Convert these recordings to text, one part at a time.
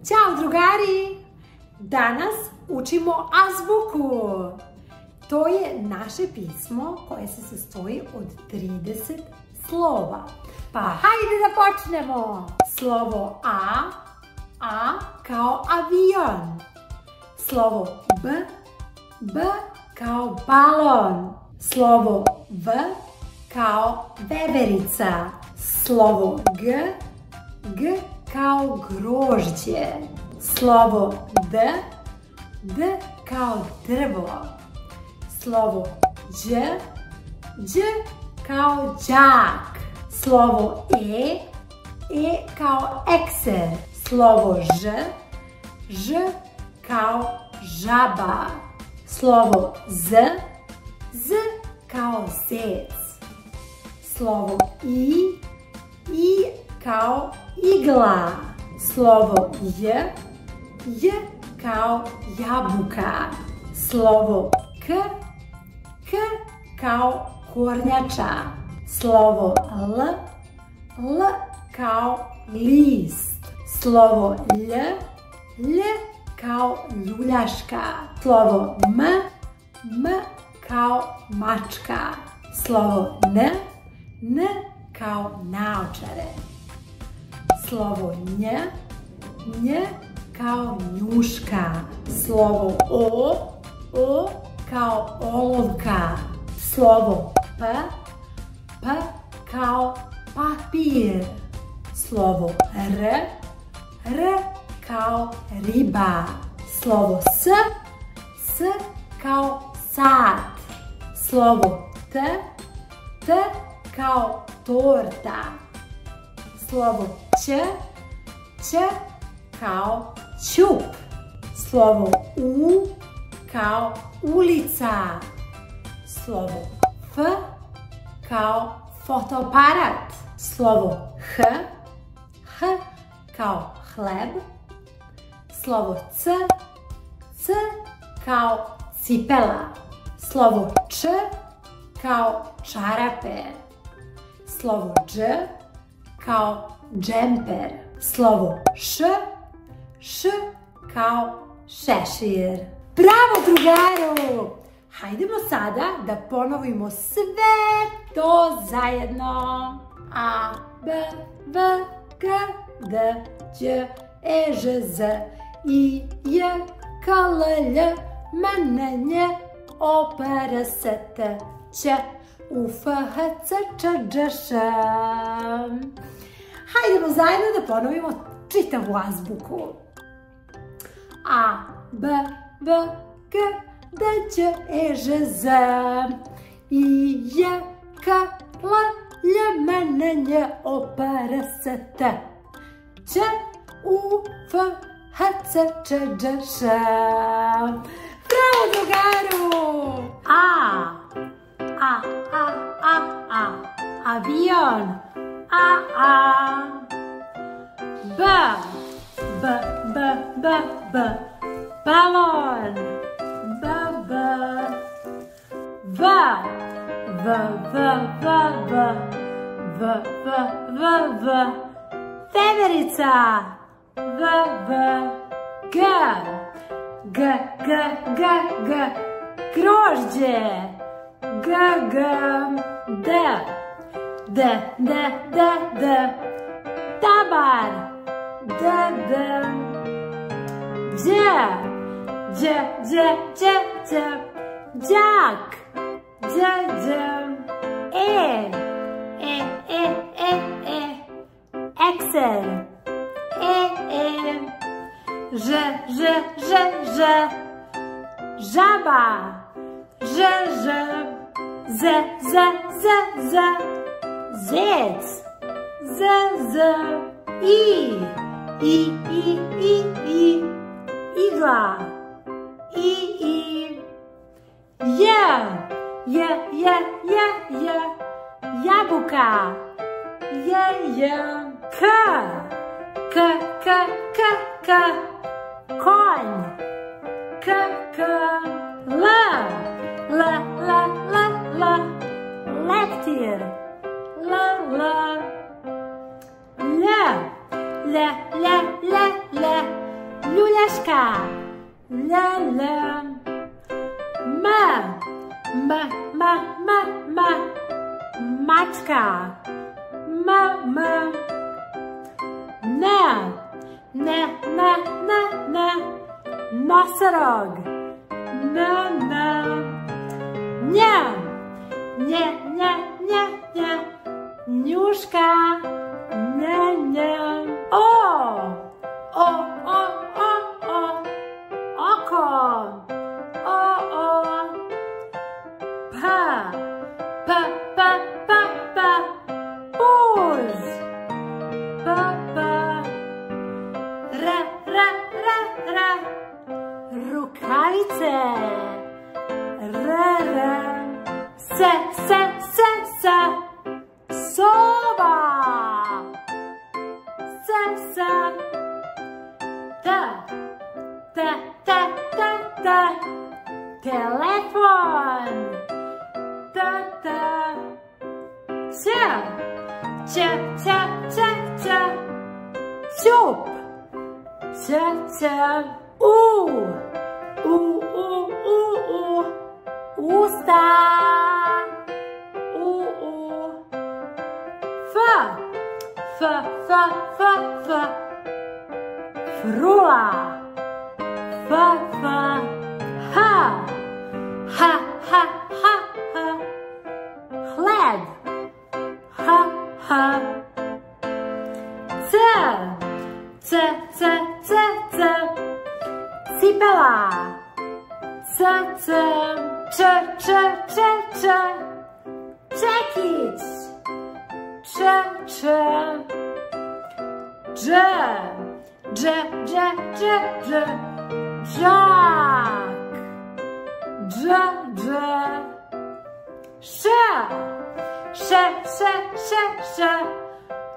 Ćao drugari! Danas učimo azbuku. To je naše pismo koje se sastoji od 30 slova. Pa hajde da počnemo! Slovo A kao avion. Slovo B kao balon. Slovo V kao veverica. Slovo G kao grožđe. Slovo D kao drvo. Slovo Đ kao đak. Slovo E kao ekser. Slovo Ž kao žaba. Slovo Z kao zec. Slovo I kao igla. Slovo J kao jabuka. Slovo K kao kornjača. Slovo L kao list. Slovo Lj kao ljuljaška. Slovo M kao mačka. Slovo N kao naočare. Slovo Nj kao njuška. Slovo O kao olovka. Slovo P kao papir. Slovo R kao riba. Slovo S kao sat. Slovo T kao torta. Slovo Ć kao ćup. Slovo U kao ulica. Slovo F kao fotoaparat. Slovo H kao hleb. Slovo C kao cipela. Slovo Č kao čarape. Slovo Dž kao džemper. Slovo Š kao šešir. Bravo drugaru! Hajdemo sada da ponovimo sve to zajedno. A, B, V, G, D, Đ, E, Ž, Z, I, J, K, L, Lj, M, N, Nj, O, P, R, S, T, Ć, U, F, H, C, Č, Đ, Š. Hajdemo zajedno da ponovimo čitavu azbuku. A, B, V, G, D, Đ, E, Ž, Z, I, J, K, L, Lj, M, N, Nj, O, P, R, S, T, Ć, U, F, H, C, Č, Đ, Š. Bravo drugaru! A, avion. B, balon. V, veverica. G, grožđe. D, tabar. Đak. Ekser. Ž, žaba. Z, zec. Z, I, igla. Jabuka. Konj. Leptir. mačka, mačka, nosorog, njuška, oko, puz, rukavice, sova, telefon, ćup, usta, frula, hleb, cipela, čekić,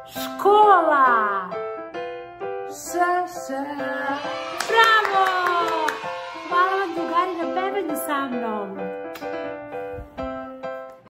škola,